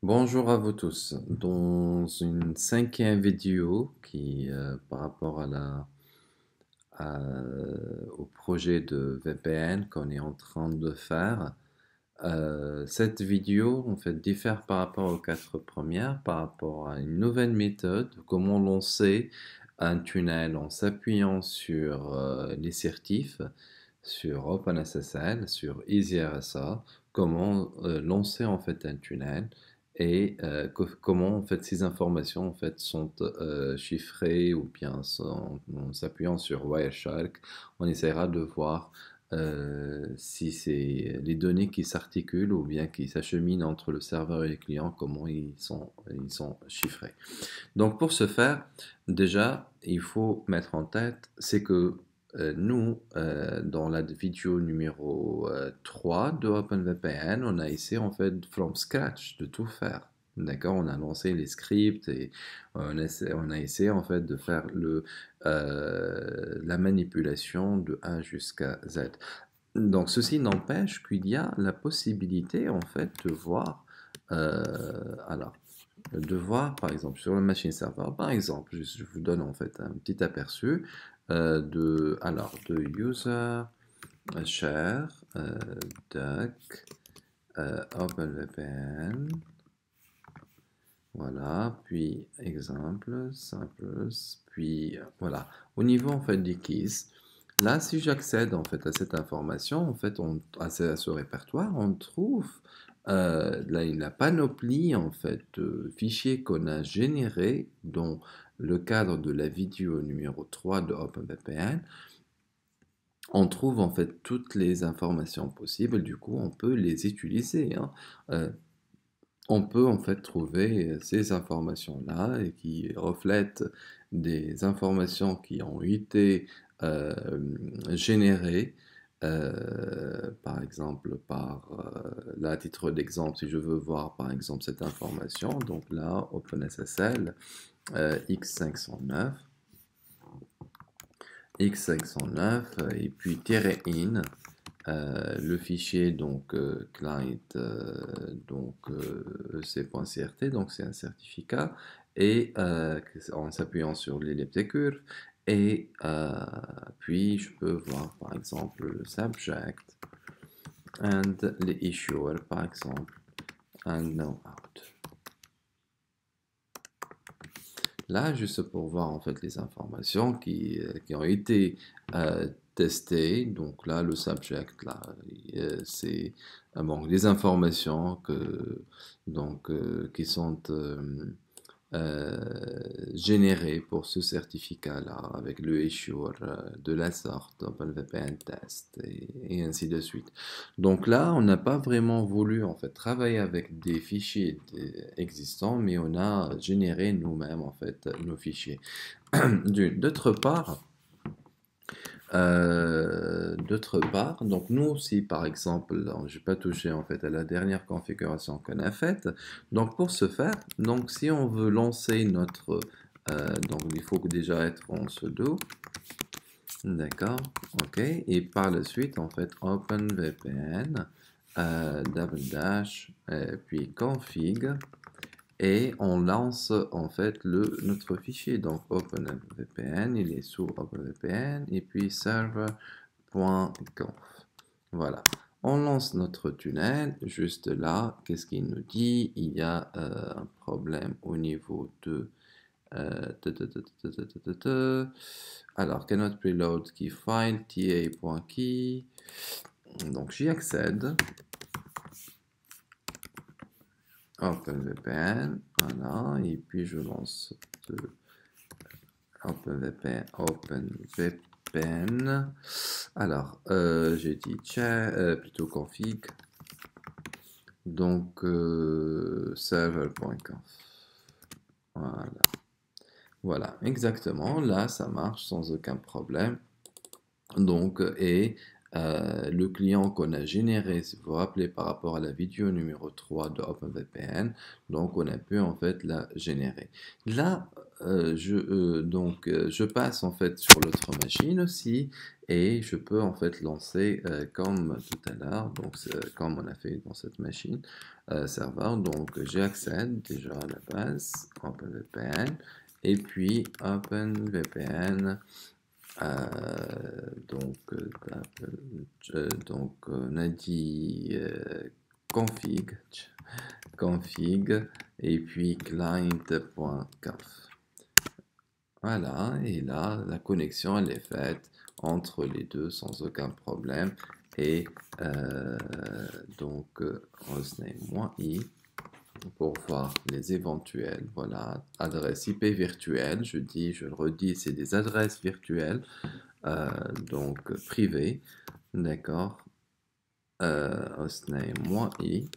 Bonjour à vous tous. Dans une cinquième vidéo par rapport au projet de VPN qu'on est en train de faire, cette vidéo en fait diffère par rapport aux quatre premières, par rapport à une nouvelle méthode, comment lancer un tunnel en s'appuyant sur les certifs, sur OpenSSL, sur EasyRSA, comment lancer en fait un tunnel et comment en fait ces informations en fait sont chiffrées ou bien en s'appuyant sur Wireshark, on essaiera de voir si c'est les données qui s'articulent ou bien qui s'acheminent entre le serveur et les clients, comment ils sont chiffrés. Donc pour ce faire, déjà, il faut mettre en tête, c'est que nous, dans la vidéo numéro 3 de OpenVPN, on a essayé en fait from scratch de tout faire. D'accord, on a lancé les scripts et on a essayé en fait de faire la manipulation de A jusqu'à Z. Donc ceci n'empêche qu'il y a la possibilité en fait de voir, alors de voir, par exemple, sur le machine server, par exemple, je vous donne en fait un petit aperçu de user share duck OpenVPN, voilà, puis exemple, simple, puis voilà. Au niveau en fait des keys, là, si j'accède en fait à cette information, en fait, à ce répertoire, on trouve la panoplie en fait de fichiers qu'on a générés dans le cadre de la vidéo numéro 3 de OpenVPN. On trouve en fait toutes les informations possibles, du coup, on peut les utiliser, hein. Euh, on peut en fait trouver ces informations-là et qui reflètent des informations qui ont été euh, générées, par exemple, là, à titre d'exemple, si je veux voir par exemple cette information, donc là, OpenSSL X509, et puis -in, le fichier donc client ec.crt, donc c'est un certificat et en s'appuyant sur l'ellipse curve et puis je peux voir par exemple le subject and les issuer par exemple and no out. Là, juste pour voir en fait les informations qui ont été testées. Donc là, le subject, là, c'est bon, les informations qui sont générées pour ce certificat-là avec le issuer de la sorte, OpenVPN test et ainsi de suite. Donc là, on n'a pas vraiment voulu en fait travailler avec des fichiers existants, mais on a généré nous-mêmes en fait nos fichiers. D'autre part, donc nous, si par exemple, je n'ai pas touché en fait à la dernière configuration qu'on a faite, donc pour ce faire, donc si on veut lancer donc il faut déjà être en sudo, d'accord, ok, et par la suite en fait OpenVPN, double dash, puis config, et on lance en fait notre fichier. Donc OpenVPN, il est sous OpenVPN et puis server.conf. Voilà. On lance notre tunnel. Juste là, qu'est-ce qu'il nous dit? Il y a un problème au niveau de... alors, cannot preload key file, ta.key. Donc j'y accède. OpenVPN, voilà, et puis je lance OpenVPN. Alors, j'ai dit plutôt config, donc server.conf. Voilà. Voilà, exactement. Là, ça marche sans aucun problème. Donc, et le client qu'on a généré, si vous vous rappelez par rapport à la vidéo numéro 3 de OpenVPN, donc on a pu en fait la générer. Là, je passe en fait sur l'autre machine aussi et je peux en fait lancer comme tout à l'heure, donc comme on a fait dans cette machine serveur, donc j'accède déjà à la base OpenVPN et puis OpenVPN. On a dit config et puis client.conf. Voilà, et là, la connexion, elle est faite entre les deux sans aucun problème. Et hostname-i pour voir les éventuels, voilà, adresses IP virtuelles, je le redis, c'est des adresses virtuelles, donc privées, d'accord, hostname-i,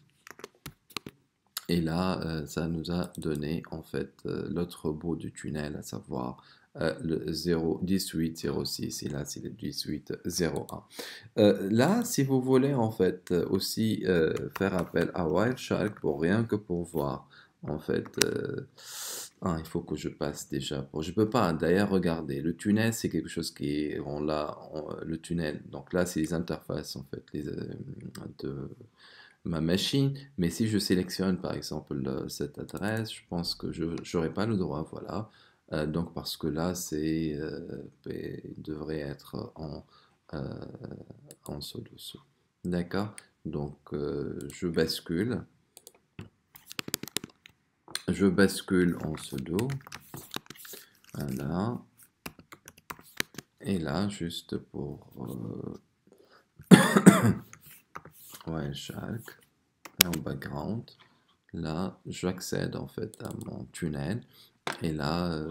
et là, ça nous a donné en fait l'autre bout du tunnel, à savoir le 1806, et là c'est le 1801. Là, si vous voulez en fait aussi faire appel à Wireshark pour rien que pour voir en fait, il faut que je passe déjà. Je peux pas d'ailleurs regarder. Le tunnel, c'est quelque chose qui est, le tunnel. Donc là, c'est les interfaces en fait de ma machine. Mais si je sélectionne par exemple cette adresse, je pense que je n'aurai pas le droit. Voilà. Donc parce que là, il devrait être euh, en dessous. D'accord? Donc, je bascule. Je bascule en pseudo. Voilà. Et là, juste pour Wireshark, en background, là, j'accède en fait à mon tunnel. Et là,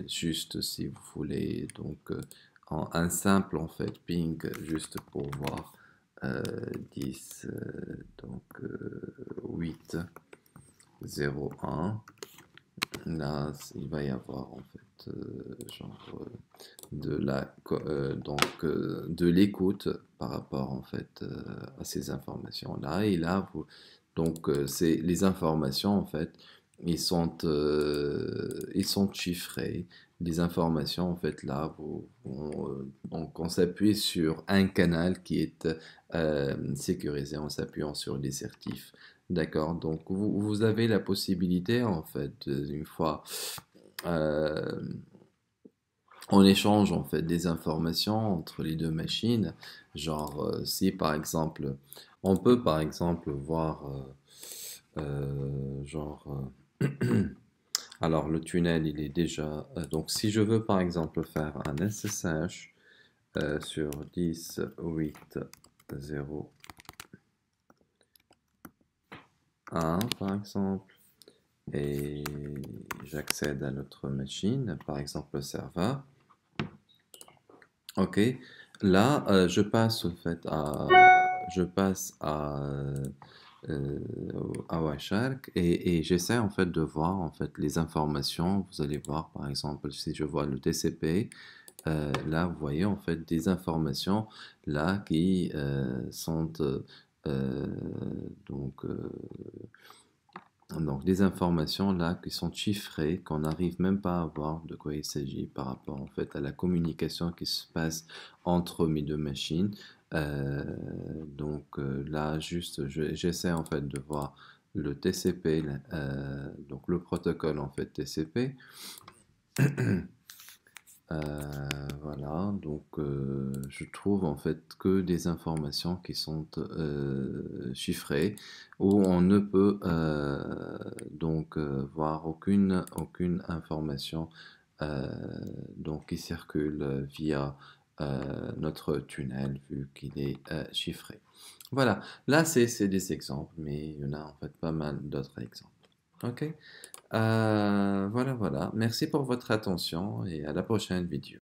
juste si vous voulez, donc un simple en fait ping, juste pour voir 10, donc 8, 0, 1. Là, il va y avoir en fait de l'écoute par rapport en fait à ces informations-là. Et là, c'est les informations en fait, ils sont chiffrés. Les informations en fait là, donc on s'appuie sur un canal qui est sécurisé en s'appuyant sur les certifs. D'accord, donc vous avez la possibilité en fait, une fois euh, on échange en fait des informations entre les deux machines, genre si par exemple on peut par exemple voir alors le tunnel il est déjà donc si je veux par exemple faire un SSH sur 10 8 0 1 par exemple et j'accède à notre machine, par exemple le serveur. Ok, là je passe euh, à Wireshark et j'essaie en fait de voir en fait les informations. Vous allez voir par exemple si je vois le TCP, là vous voyez en fait des informations là qui sont euh, donc euh, donc des informations là qui sont chiffrées, qu'on n'arrive même pas à voir de quoi il s'agit par rapport en fait à la communication qui se passe entre mes deux machines. Euh, là juste j'essaie en fait de voir le TCP, donc le protocole en fait TCP. Voilà, donc je trouve en fait que des informations qui sont chiffrées où on ne peut voir aucune information euh, donc qui circule via notre tunnel vu qu'il est chiffré. Voilà, là c'est des exemples, mais il y en a en fait pas mal d'autres exemples. Ok? Voilà, voilà. Merci pour votre attention et à la prochaine vidéo.